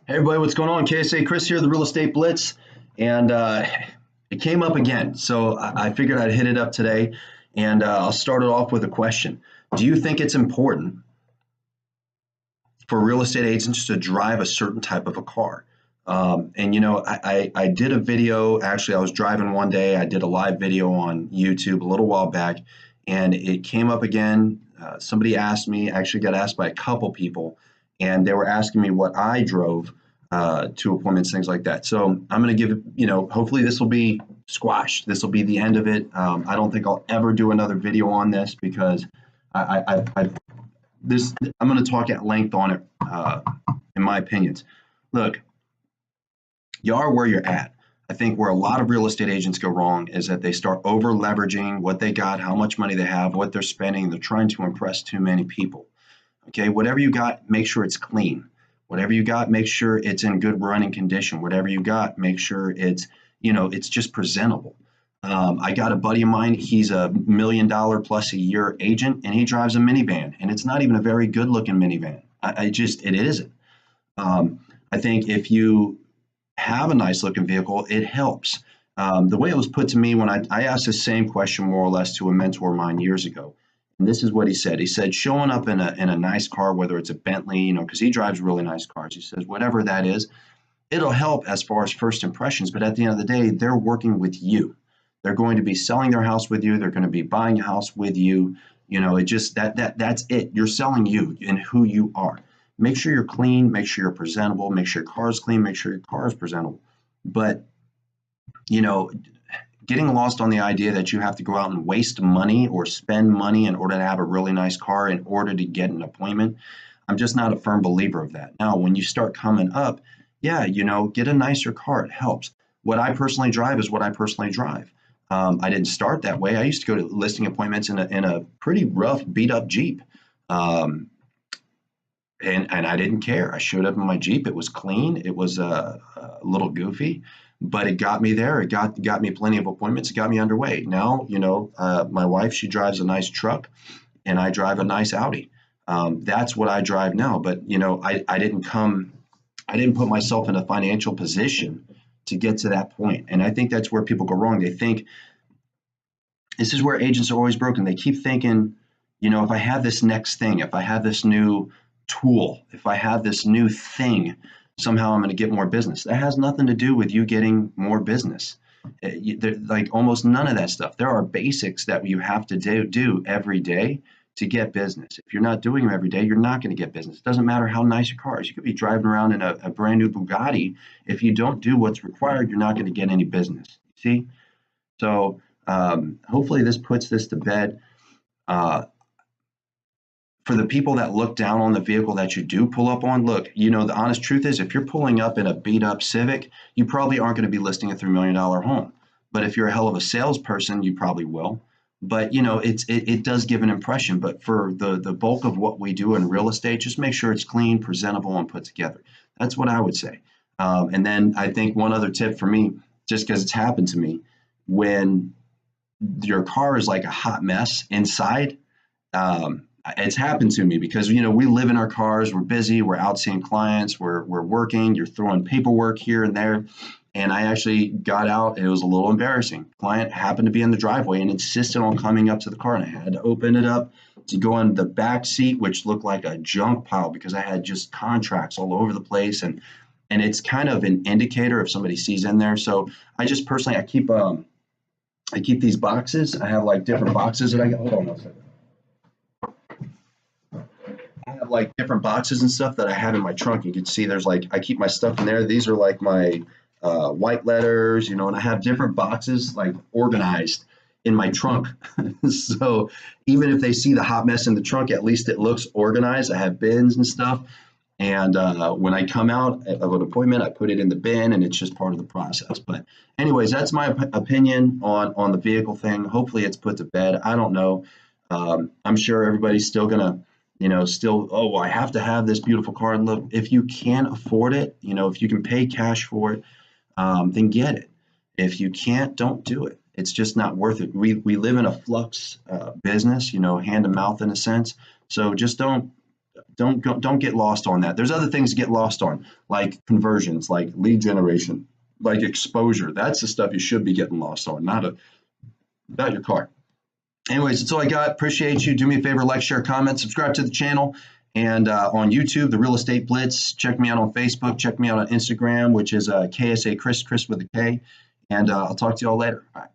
Hey everybody, what's going on? KSA Kris here, the Real Estate Blitz, and it came up again. So I figured I'd hit it up today, and I'll start it off with a question. Do you think it's important for real estate agents to drive a certain type of a car? And you know, I did a video. Actually, I was driving one day. I did a live video on YouTube a little while back, and it came up again. Somebody asked me, actually got asked by a couple people, and they were asking me what I drove to appointments, things like that. So I'm going to give, hopefully this will be squashed. This will be the end of it. I don't think I'll ever do another video on this because I'm going to talk at length on it, in my opinions. Look, you are where you're at. I think where a lot of real estate agents go wrong is that they start over leveraging what they got, how much money they have, what they're spending. They're trying to impress too many people. Okay, whatever you got, make sure it's clean. Whatever you got, make sure it's in good running condition. Whatever you got, make sure it's just presentable. I got a buddy of mine, he's $1 million plus a year agent, and he drives a minivan, and it's not even a very good looking minivan. It isn't. I think if you have a nice looking vehicle, it helps. The way it was put to me when I asked the same question more or less to a mentor of mine years ago. And this is what he said. He said, showing up in a nice car, whether it's a Bentley, because he drives really nice cars. He says, whatever that is, it'll help as far as first impressions. But at the end of the day, they're working with you. They're going to be selling their house with you. They're going to be buying a house with you. That's it. You're selling you and who you are. Make sure you're clean. Make sure you're presentable. Make sure your car is clean. Make sure your car is presentable. But, getting lost on the idea that you have to go out and waste money or spend money in order to have a really nice car in order to get an appointment, I'm just not a firm believer of that. Now, when you start coming up, yeah, get a nicer car. It helps. What I personally drive is what I personally drive. I didn't start that way. I used to go to listing appointments in a pretty rough, beat up Jeep. And I didn't care. I showed up in my Jeep. It was clean. It was a little goofy, but it got me there. It got me plenty of appointments. It got me underway. Now, my wife, she drives a nice truck, and I drive a nice Audi. That's what I drive now. But I didn't put myself in a financial position to get to that point. And I think that's where people go wrong. They think this is where agents are always broken. They keep thinking, if I have this next thing, if I have this new tool, if I have this new thing, somehow I'm going to get more business. That has nothing to do with you getting more business. Like almost none of that stuff. There are basics that you have to do every day to get business. If you're not doing them every day, you're not going to get business. It doesn't matter how nice your car is. You could be driving around in a brand new Bugatti. If you don't do what's required, you're not going to get any business. See? So hopefully this puts this to bed. For the people that look down on the vehicle that you do pull up on, look, the honest truth is if you're pulling up in a beat up Civic, you probably aren't going to be listing a $3 million home. But if you're a hell of a salesperson, you probably will. But, it does give an impression. But for the bulk of what we do in real estate, just make sure it's clean, presentable, and put together. That's what I would say. And then I think one other tip for me, just because it's happened to me, when your car is like a hot mess inside, it's happened to me because, we live in our cars, we're busy, we're out seeing clients, we're working, you're throwing paperwork here and there. And I actually got out, and it was a little embarrassing. Client happened to be in the driveway and insisted on coming up to the car, and I had to open it up to go in the back seat, which looked like a junk pile because I had just contracts all over the place. And it's kind of an indicator if somebody sees in there. So I just personally, I keep these boxes. I have like different boxes that I got. Hold on one second. I have like different boxes and stuff that I have in my trunk. You can see there's I keep my stuff in there. These are like my white letters, and I have different boxes like organized in my trunk. So even if they see the hot mess in the trunk, at least it looks organized. I have bins and stuff. And when I come out of an appointment, I put it in the bin, and it's just part of the process. But anyways, that's my opinion on the vehicle thing. Hopefully it's put to bed. I don't know. I'm sure everybody's still going to, oh, I have to have this beautiful car. And look, if you can't afford it, if you can pay cash for it, then get it. If you can't, don't do it. It's just not worth it. We live in a flux business, hand to mouth in a sense. So just don't Don't get lost on that. There's other things to get lost on, like conversions, like lead generation, like exposure. That's the stuff you should be getting lost on, not your car. Anyways, that's all I got. Appreciate you. Do me a favor, like, share, comment, subscribe to the channel. And on YouTube, the Real Estate Blitz. Check me out on Facebook. Check me out on Instagram, which is KSA Kris, Chris with a K. And I'll talk to you all later. All right.